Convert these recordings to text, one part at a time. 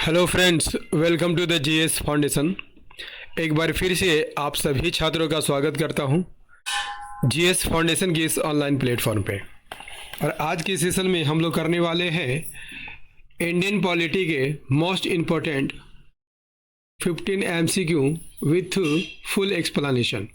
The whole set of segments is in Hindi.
Hello friends, welcome to the GS foundation. एक बार फिर से आप सभी छात्रों का स्वागत करता हूं जीएस फाउंडेशन की इस ऑनलाइन प्लेटफॉर्म पे। और आज के सेशन में हम लोग करने वाले हैं इंडियन पॉलिटी के most important 15 MCQ with full explanation.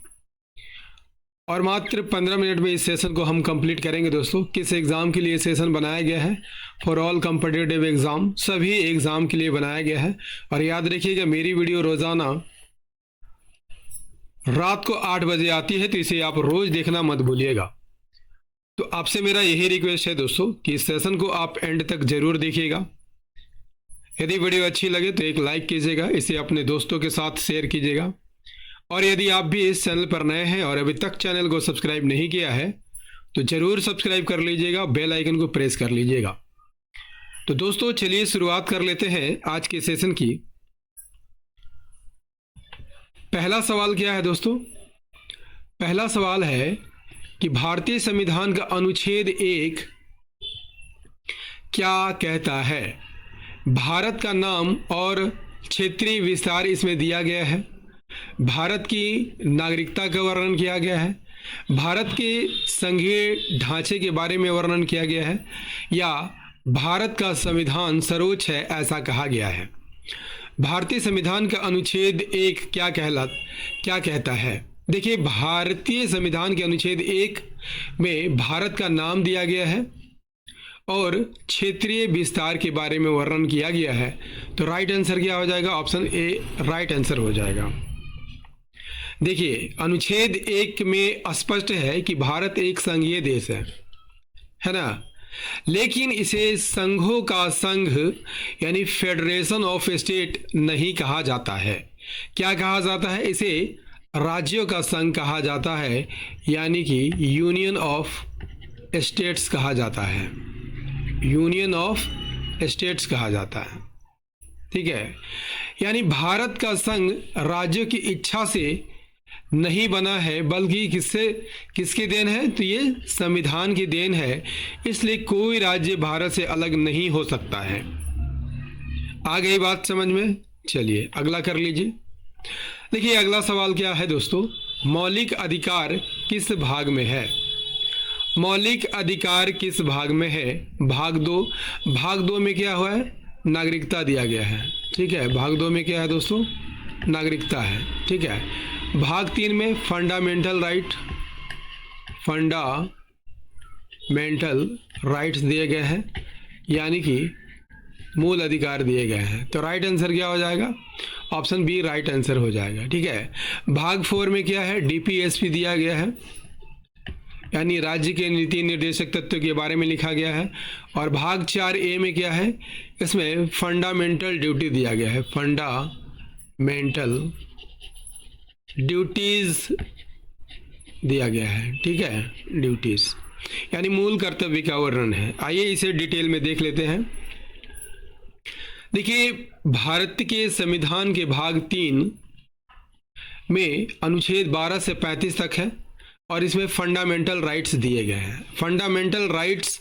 और मात्र 15 मिनट में इस सेशन को हम कंप्लीट करेंगे। दोस्तों, किस एग्ज़ाम के लिए सेशन बनाया गया है? फॉर ऑल कॉम्पिटिटिव एग्ज़ाम, सभी एग्ज़ाम के लिए बनाया गया है। और याद रखिएगा, मेरी वीडियो रोज़ाना रात को 8 बजे आती है, तो इसे आप रोज़ देखना मत भूलिएगा। तो आपसे मेरा यही रिक्वेस्ट है दोस्तों कि इस सेशन को आप एंड तक ज़रूर देखिएगा। यदि वीडियो अच्छी लगे तो एक लाइक कीजिएगा, इसे अपने दोस्तों के साथ शेयर कीजिएगा। और यदि आप भी इस चैनल पर नए हैं और अभी तक चैनल को सब्सक्राइब नहीं किया है तो ज़रूर सब्सक्राइब कर लीजिएगा, बेल आइकन को प्रेस कर लीजिएगा। तो दोस्तों, चलिए शुरुआत कर लेते हैं आज के सेशन की। पहला सवाल क्या है दोस्तों? पहला सवाल है कि भारतीय संविधान का अनुच्छेद 1 क्या कहता है? भारत का नाम और क्षेत्रीय विस्तार इसमें दिया गया है। भारत की नागरिकता का वर्णन किया गया है। भारत के संघीय ढांचे के बारे में वर्णन किया गया है, या भारत का संविधान सर्वोच्च है ऐसा कहा गया है। भारतीय संविधान का अनुच्छेद 1 क्या कहता है? देखिए, भारतीय संविधान के अनुच्छेद 1 में भारत का नाम दिया गया है और क्षेत्रीय विस्तार के बारे में वर्णन किया गया है। तो राइट आंसर क्या हो जाएगा? ऑप्शन ए राइट आंसर हो जाएगा। देखिए, अनुच्छेद 1 में स्पष्ट है कि भारत एक संघीय देश है ना, लेकिन इसे संघों का संघ यानी फेडरेशन ऑफ स्टेट नहीं कहा जाता है। क्या कहा जाता है? इसे राज्यों का संघ कहा जाता है, यानी कि यूनियन ऑफ स्टेट्स कहा जाता है। यूनियन ऑफ स्टेट्स कहा जाता है, ठीक है। यानी भारत का संघ राज्यों की इच्छा से नहीं बना है, बल्कि किसकी देन है? तो ये संविधान की देन है। इसलिए कोई राज्य भारत से अलग नहीं हो सकता है। आ गई बात समझ में? चलिए अगला कर लीजिए। देखिए, अगला सवाल क्या है दोस्तों? मौलिक अधिकार किस भाग में है? मौलिक अधिकार किस भाग में है? भाग 2। भाग 2 में क्या हुआ है? नागरिकता दिया गया है, ठीक है। भाग 2 में क्या है दोस्तों? नागरिकता है, ठीक है। भाग 3 में फंडामेंटल राइट्स दिए गए हैं, यानी कि मूल अधिकार दिए गए हैं। तो राइट आंसर क्या हो जाएगा? ऑप्शन बी राइट आंसर हो जाएगा, ठीक है। भाग 4 में क्या है? डीपीएसपी दिया गया है, यानी राज्य के नीति निर्देशक तत्व के बारे में लिखा गया है। और भाग 4A में क्या है? इसमें फंडामेंटल ड्यूटी दिया गया है। फंडामेंटल ड्यूटीज दिया गया है, ठीक है। ड्यूटीज यानी मूल कर्तव्य का वर्णन है। आइए इसे डिटेल में देख लेते हैं। देखिए, भारत के संविधान के भाग 3 में अनुच्छेद 12 से 35 तक है और इसमें फंडामेंटल राइट्स दिए गए हैं। फंडामेंटल राइट्स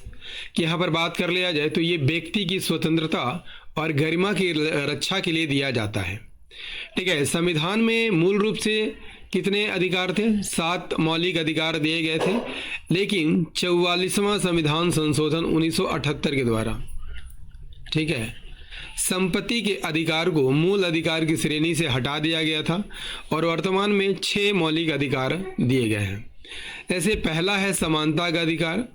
की यहाँ पर बात कर लिया जाए तो ये व्यक्ति की स्वतंत्रता और गरिमा की रक्षा के लिए दिया जाता है, ठीक है। संविधान में मूल रूप से कितने अधिकार थे? 7 मौलिक अधिकार दिए गए थे, लेकिन 44वां संविधान संशोधन 1978 के द्वारा, ठीक है, संपत्ति के अधिकार को मूल अधिकार की श्रेणी से हटा दिया गया था और वर्तमान में 6 मौलिक अधिकार दिए गए हैं। जैसे पहला है समानता का अधिकार,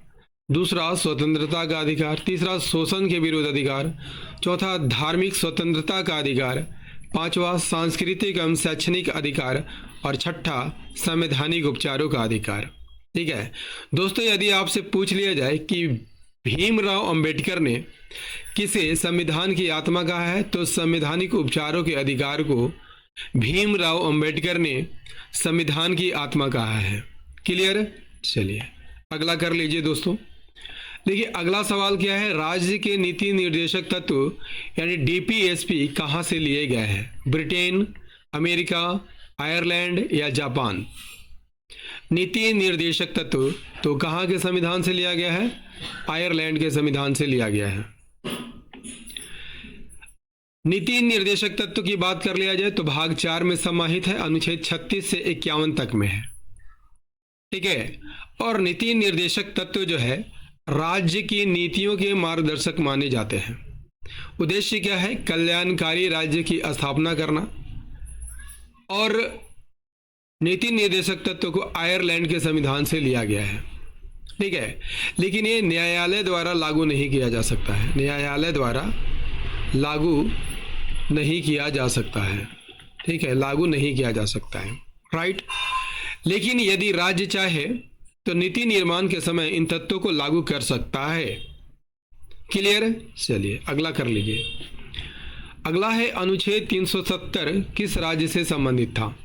दूसरा स्वतंत्रता का अधिकार, तीसरा शोषण के विरुद्ध अधिकार, चौथा धार्मिक स्वतंत्रता का अधिकार, पांचवा सांस्कृतिक एवं शैक्षणिक अधिकार और छठा संवैधानिक उपचारों का अधिकार, ठीक है। दोस्तों, यदि आपसे पूछ लिया जाए कि भीमराव अंबेडकर ने किसे संविधान की आत्मा कहा है, तो संवैधानिक उपचारों के अधिकार को भीमराव अंबेडकर ने संविधान की आत्मा कहा है। क्लियर? चलिए अगला कर लीजिए दोस्तों। देखिए, अगला सवाल क्या है? राज्य के नीति निर्देशक तत्व यानी डीपीएसपी कहाँ से लिए गए हैं? ब्रिटेन, अमेरिका, आयरलैंड या जापान? नीति निर्देशक तत्व तो कहाँ के संविधान से लिया गया है? आयरलैंड के संविधान से लिया गया है। नीति निर्देशक तत्व की बात कर लिया जाए तो भाग 4 में समाहित है, अनुच्छेद 36 से 51 तक में है। ठीक है। और नीति निर्देशक तत्व जो है राज्य की नीतियों के मार्गदर्शक माने जाते हैं। उद्देश्य क्या है? कल्याणकारी राज्य की स्थापना करना। और नीति निर्देशक तत्व को आयरलैंड के संविधान से लिया गया है। ठीक है। लेकिन ये न्यायालय द्वारा लागू नहीं किया जा सकता है, न्यायालय द्वारा लागू नहीं किया जा सकता है। ठीक है, लागू नहीं किया जा सकता है, राइट। लेकिन यदि राज्य चाहे तो नीति निर्माण के समय इन तत्वों को लागू कर सकता है। क्लियर है? चलिए अगला कर लीजिए। अगला है अनुच्छेद 370 किस राज्य से संबंधित था?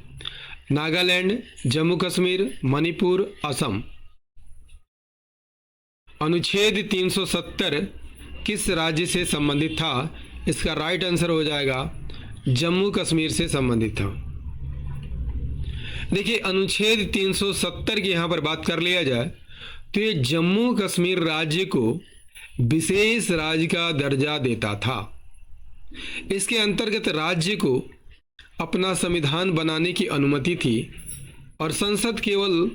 नागालैंड, जम्मू कश्मीर, मणिपुर, असम। अनुच्छेद 370 किस राज्य से संबंधित था? इसका राइट आंसर हो जाएगा जम्मू कश्मीर से संबंधित था। देखिए अनुच्छेद 370 की यहां पर बात कर लिया जाए तो ये जम्मू कश्मीर राज्य को विशेष राज्य का दर्जा देता था। इसके अंतर्गत राज्य को अपना संविधान बनाने की अनुमति थी और संसद केवल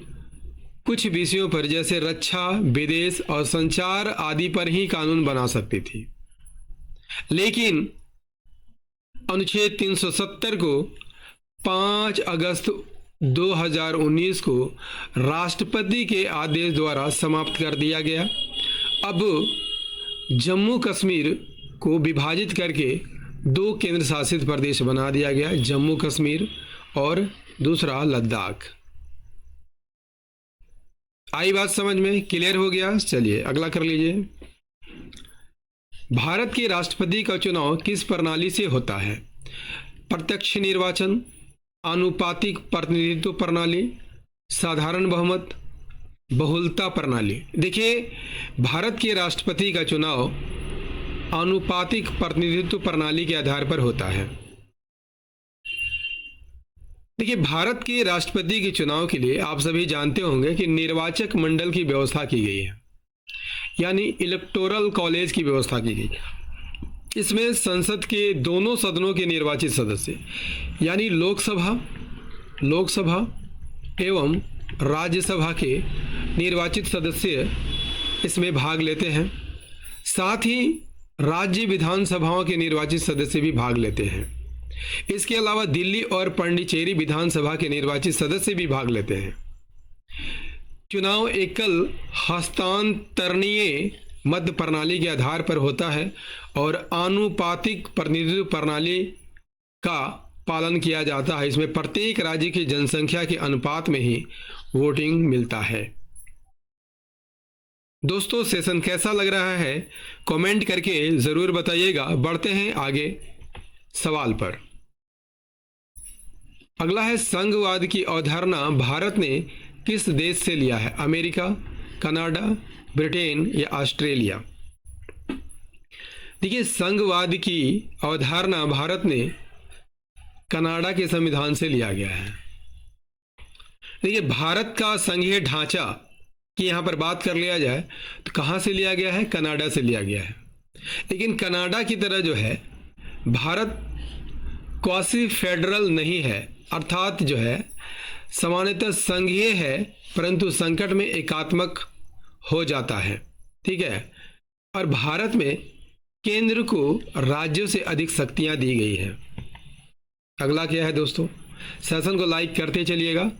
कुछ विषयों पर जैसे रक्षा, विदेश और संचार आदि पर ही कानून बना सकती थी। लेकिन अनुच्छेद 370 को 5 अगस्त 2019 को राष्ट्रपति के आदेश द्वारा समाप्त कर दिया गया। अब जम्मू कश्मीर को विभाजित करके 2 केंद्र शासित प्रदेश बना दिया गया, जम्मू कश्मीर और दूसरा लद्दाख। आई बात समझ में? क्लियर हो गया? चलिए अगला कर लीजिए। भारत के राष्ट्रपति का चुनाव किस प्रणाली से होता है? प्रत्यक्ष निर्वाचन, आनुपातिक प्रतिनिधित्व प्रणाली, साधारण बहुमत, बहुलता प्रणाली। देखिए भारत के राष्ट्रपति का चुनाव आनुपातिक प्रतिनिधित्व प्रणाली के आधार पर होता है। देखिए भारत के राष्ट्रपति के चुनाव के लिए आप सभी जानते होंगे कि निर्वाचक मंडल की व्यवस्था की गई है, यानी इलेक्टोरल कॉलेज की व्यवस्था की गई। इसमें संसद के दोनों सदनों के निर्वाचित सदस्य यानी लोकसभा एवं राज्यसभा के निर्वाचित सदस्य इसमें भाग लेते हैं। साथ ही राज्य विधानसभाओं के निर्वाचित सदस्य भी भाग लेते हैं। इसके अलावा दिल्ली और पांडिचेरी विधानसभा के निर्वाचित सदस्य भी भाग लेते हैं। चुनाव एकल हस्तांतरणीय मत प्रणाली के आधार पर होता है और आनुपातिक प्रतिनिधित्व प्रणाली का पालन किया जाता है। इसमें प्रत्येक राज्य की जनसंख्या के अनुपात में ही वोटिंग मिलता है। दोस्तों सेशन कैसा लग रहा है कमेंट करके जरूर बताइएगा। बढ़ते हैं आगे सवाल पर। अगला है संघवाद की अवधारणा भारत ने किस देश से लिया है? अमेरिका, कनाडा, ब्रिटेन या ऑस्ट्रेलिया। देखिए संघवाद की अवधारणा भारत ने कनाडा के संविधान से लिया गया है। देखिए भारत का संघीय ढांचा की यहां पर बात कर लिया जाए तो कहां से लिया गया है? कनाडा से लिया गया है। लेकिन कनाडा की तरह जो है भारत क्वासी फेडरल नहीं है, अर्थात जो है सामान्यतः संघीय है परंतु संकट में एकात्मक हो जाता है। ठीक है। और भारत में केंद्र को राज्यों से अधिक शक्तियां दी गई हैं। अगला क्या है दोस्तों? सेशन को लाइक करते चलिएगा।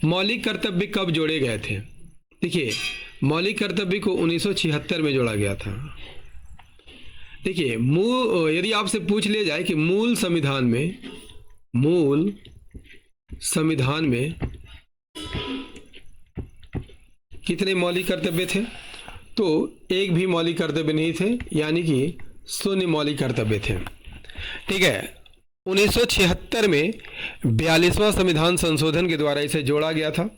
मौलिक कर्तव्य कब जोड़े गए थे? देखिए मौलिक कर्तव्य को 1976 में जोड़ा गया था। देखिए यदि आपसे पूछ लिया जाए कि मूल संविधान में कितने मौलिक कर्तव्य थे, तो एक भी मौलिक कर्तव्य नहीं थे, यानी कि 0 मौलिक कर्तव्य थे। ठीक है। 1976 में 42वां संविधान संशोधन के द्वारा इसे जोड़ा गया था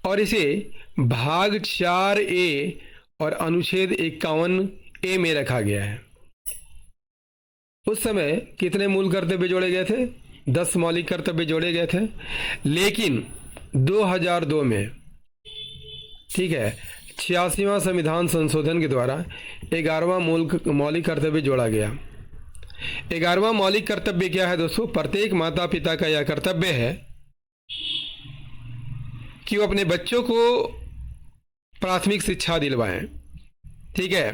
और इसे भाग 4A और अनुच्छेद 51A में रखा गया है। उस समय कितने मूल कर्तव्य जोड़े गए थे? 10 मौलिक कर्तव्य जोड़े गए थे। लेकिन 2002 में, ठीक है, 86वां संविधान संशोधन के द्वारा 11वां मौलिक कर्तव्य जोड़ा गया। 11वां मौलिक कर्तव्य क्या है दोस्तों? प्रत्येक माता पिता का यह कर्तव्य है कि वो अपने बच्चों को प्राथमिक शिक्षा दिलवाएं। ठीक है।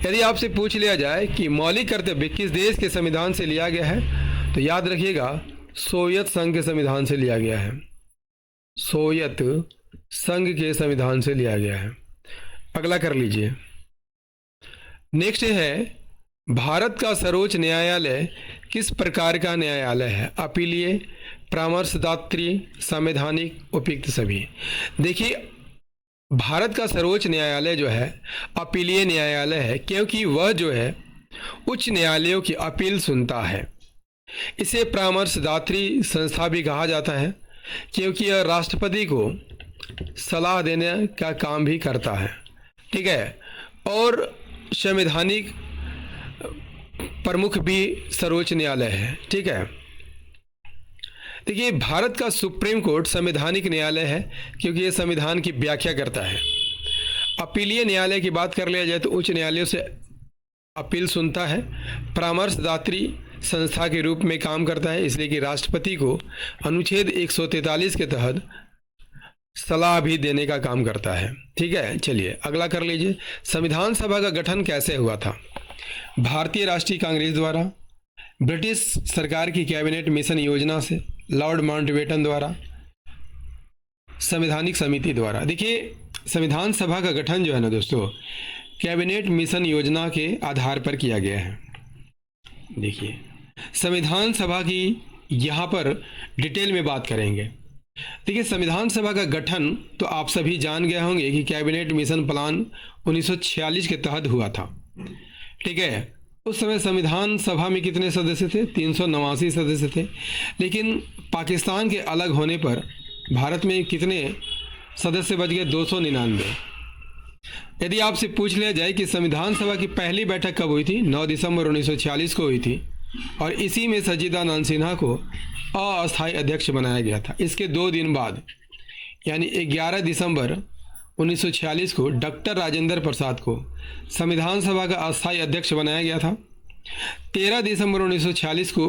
यदि आपसे पूछ लिया जाए कि मौलिक कर्तव्य किस देश के संविधान से लिया गया है, तो याद रखिएगा सोवियत संघ के संविधान से लिया गया है। सोवियत संघ के संविधान से लिया गया है। अगला कर लीजिए। नेक्स्ट है, भारत का सर्वोच्च न्यायालय किस प्रकार का न्यायालय है? अपीलीय, परामर्शदात्री, संवैधानिक, उपयुक्त सभी। देखिए, भारत का सर्वोच्च न्यायालय जो है अपीलीय न्यायालय है, क्योंकि वह जो है उच्च न्यायालयों की अपील सुनता है। इसे परामर्शदात्री संस्था भी कहा जाता है, क्योंकि यह राष्ट्रपति को सलाह देने का काम भी करता है। ठीक है। और संवैधानिक प्रमुख भी सर्वोच्च न्यायालय है। ठीक है। देखिए, भारत का सुप्रीम कोर्ट संवैधानिक न्यायालय है, क्योंकि यह संविधान की व्याख्या करता है। अपीलीय न्यायालय की बात कर लिया जाए तो उच्च न्यायालयों से अपील सुनता है। परामर्शदात्री संस्था के रूप में काम करता है, इसलिए कि राष्ट्रपति को अनुच्छेद 143 के तहत सलाह भी देने का काम करता है। ठीक है। चलिए अगला कर लीजिए। संविधान सभा का गठन कैसे हुआ था? भारतीय राष्ट्रीय कांग्रेस द्वारा, ब्रिटिश सरकार की कैबिनेट मिशन योजना से, लॉर्ड माउंटबेटन द्वारा, संवैधानिक समिति द्वारा। देखिए, संविधान सभा का गठन जो है ना दोस्तों, कैबिनेट मिशन योजना के आधार पर किया गया है। देखिए, संविधान सभा की यहाँ पर डिटेल में बात करेंगे। देखिए, संविधान सभा का गठन तो आप सभी जान गए होंगे कि कैबिनेट मिशन प्लान 1946 के तहत हुआ था। ठीक है। उस समय संविधान सभा में कितने सदस्य थे? 389 सदस्य थे। लेकिन पाकिस्तान के अलग होने पर भारत में कितने सदस्य बच गए? 299। यदि आपसे पूछ लिया जाए कि संविधान सभा की पहली बैठक कब हुई थी? 9 दिसंबर 1946 को हुई थी, और इसी में सच्चिदानंद सिन्हा को अस्थायी अध्यक्ष बनाया गया था। इसके 2 दिन बाद यानी 11 दिसंबर 1946 को डॉक्टर राजेंद्र प्रसाद को संविधान सभा का अस्थायी अध्यक्ष बनाया गया था। 13 दिसंबर 1946 को,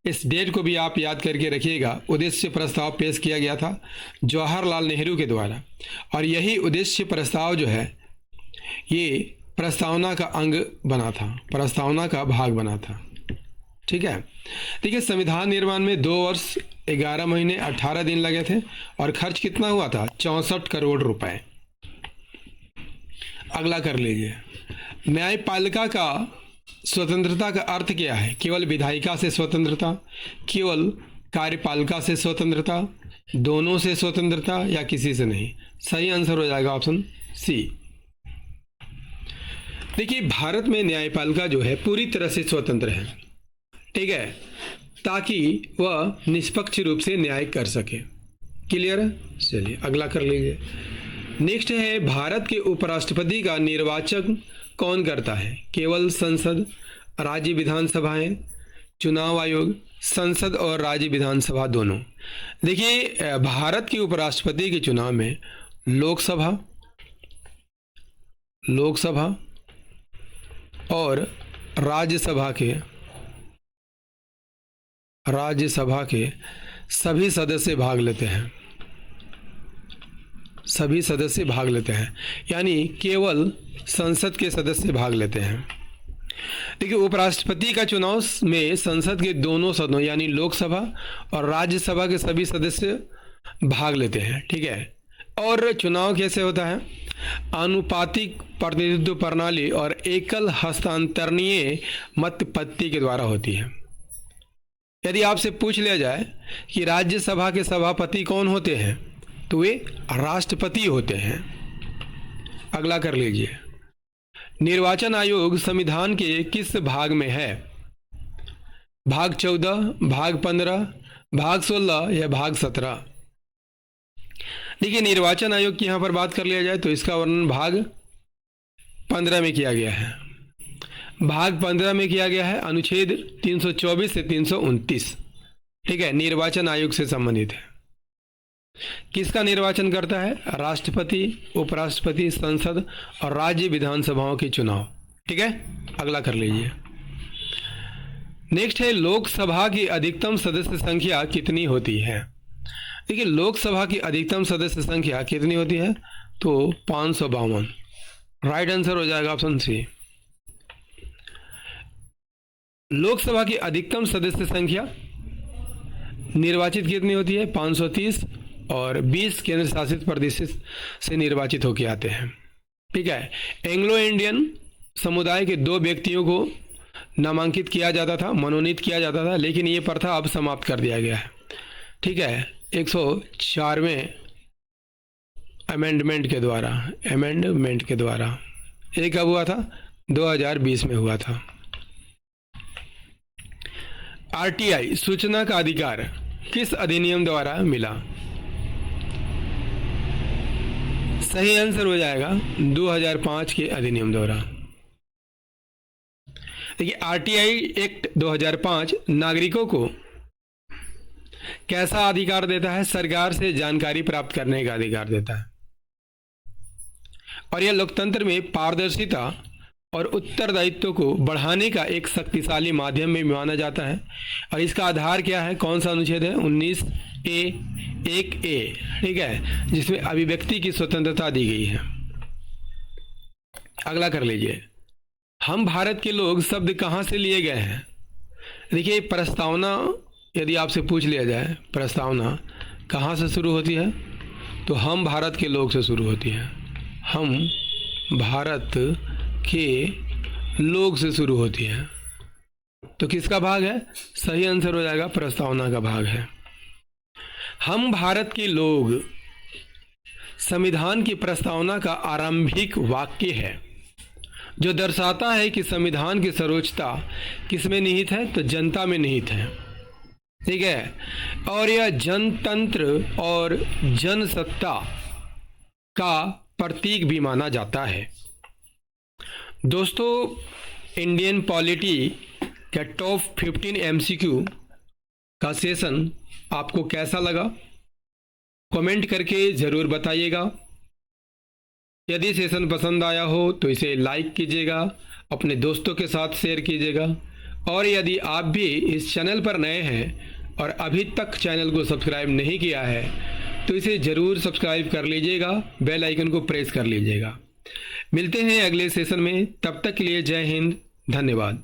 इस डेट को भी आप याद करके रखिएगा, उद्देश्य प्रस्ताव पेश किया गया था जवाहरलाल नेहरू के द्वारा, और यही उद्देश्य प्रस्ताव जो है ये प्रस्तावना का अंग बना था, प्रस्तावना का भाग बना था। ठीक है। देखिए, संविधान निर्माण में 2 वर्ष 11 महीने 18 दिन लगे थे, और खर्च कितना हुआ था? 64 करोड़ रुपए। अगला कर लीजिए। न्यायपालिका का स्वतंत्रता का अर्थ क्या है? केवल विधायिका से स्वतंत्रता, केवल कार्यपालिका से स्वतंत्रता, दोनों से स्वतंत्रता, या किसी से नहीं? सही आंसर हो जाएगा ऑप्शन सी। देखिए, भारत में न्यायपालिका जो है पूरी तरह से स्वतंत्र है। ठीक है, ताकि वह निष्पक्ष रूप से न्याय कर सके। क्लियर है? चलिए अगला कर लीजिए। नेक्स्ट है, भारत के उपराष्ट्रपति का निर्वाचन कौन करता है? केवल संसद, राज्य विधानसभाएं, चुनाव आयोग, संसद और राज्य विधानसभा दोनों। देखिए, भारत के उपराष्ट्रपति के चुनाव में लोकसभा और राज्यसभा के सभी सदस्य भाग लेते हैं। सभी सदस्य भाग लेते हैं, यानी केवल संसद के सदस्य भाग लेते हैं। देखिए, उपराष्ट्रपति का चुनाव में संसद के दोनों सदनों यानी लोकसभा और राज्यसभा के सभी सदस्य भाग लेते हैं। ठीक है। और चुनाव कैसे होता है? आनुपातिक प्रतिनिधित्व प्रणाली और एकल हस्तांतरणीय मत पत्ती के द्वारा होती है। यदि आपसे पूछ लिया जाए कि राज्यसभा के सभापति कौन होते हैं, तो वे राष्ट्रपति होते हैं। अगला कर लीजिए। निर्वाचन आयोग संविधान के किस भाग में है? भाग 14, भाग 15, भाग 16 या भाग 17? देखिए, निर्वाचन आयोग की यहाँ पर बात कर लिया जाए तो इसका वर्णन भाग 15 में किया गया है। भाग 15 में किया गया है अनुच्छेद 324 से 329। ठीक है, निर्वाचन आयोग से संबंधित है। किसका निर्वाचन करता है? राष्ट्रपति, उपराष्ट्रपति, संसद और राज्य विधानसभाओं के चुनाव। ठीक है, अगला कर लीजिए। नेक्स्ट है लोकसभा की अधिकतम सदस्य संख्या कितनी होती है। देखिए लोकसभा की अधिकतम सदस्य संख्या कितनी होती है, तो 552। राइट आंसर हो जाएगा ऑप्शन सी। लोकसभा की अधिकतम सदस्य संख्या निर्वाचित कितनी होती है, 530, और 20 केंद्र शासित प्रदेश से निर्वाचित होकर आते हैं। ठीक है, एंग्लो इंडियन समुदाय के 2 व्यक्तियों को नामांकित किया जाता था, मनोनीत किया जाता था, लेकिन ये प्रथा अब समाप्त कर दिया गया है। ठीक है, 104वें अमेंडमेंट के द्वारा ये कब हुआ था, 2020 में हुआ था। आरटीआई सूचना का अधिकार किस अधिनियम द्वारा मिला। सही आंसर हो जाएगा 2005 के अधिनियम द्वारा। देखिए आरटीआई एक्ट 2005 नागरिकों को कैसा अधिकार देता है, सरकार से जानकारी प्राप्त करने का अधिकार देता है, और यह लोकतंत्र में पारदर्शिता और उत्तरदायित्व को बढ़ाने का एक शक्तिशाली माध्यम में माना जाता है। और इसका आधार क्या है, कौन सा अनुच्छेद है, 19A(1)(a), ठीक है, जिसमें अभिव्यक्ति की स्वतंत्रता दी गई है। अगला कर लीजिए, हम भारत के लोग शब्द कहाँ से लिए गए हैं। देखिए प्रस्तावना यदि आपसे पूछ लिया जाए, प्रस्तावना कहाँ से शुरू होती है, तो हम भारत के लोग से शुरू होती है। हम भारत के लोग से शुरू होती है, तो किसका भाग है, सही आंसर हो जाएगा प्रस्तावना का भाग है। हम भारत के लोग संविधान की प्रस्तावना का आरंभिक वाक्य है, जो दर्शाता है कि संविधान की सर्वोच्चता किसमें निहित है, तो जनता में निहित है। ठीक है, और यह जनतंत्र और जनसत्ता का प्रतीक भी माना जाता है। दोस्तों इंडियन पॉलिटी का टॉप 15 MCQ का सेशन आपको कैसा लगा, कमेंट करके ज़रूर बताइएगा। यदि सेशन पसंद आया हो तो इसे लाइक कीजिएगा, अपने दोस्तों के साथ शेयर कीजिएगा, और यदि आप भी इस चैनल पर नए हैं और अभी तक चैनल को सब्सक्राइब नहीं किया है तो इसे ज़रूर सब्सक्राइब कर लीजिएगा, बेल आइकन को प्रेस कर लीजिएगा। मिलते हैं अगले सेशन में, तब तक के लिए जय हिंद, धन्यवाद।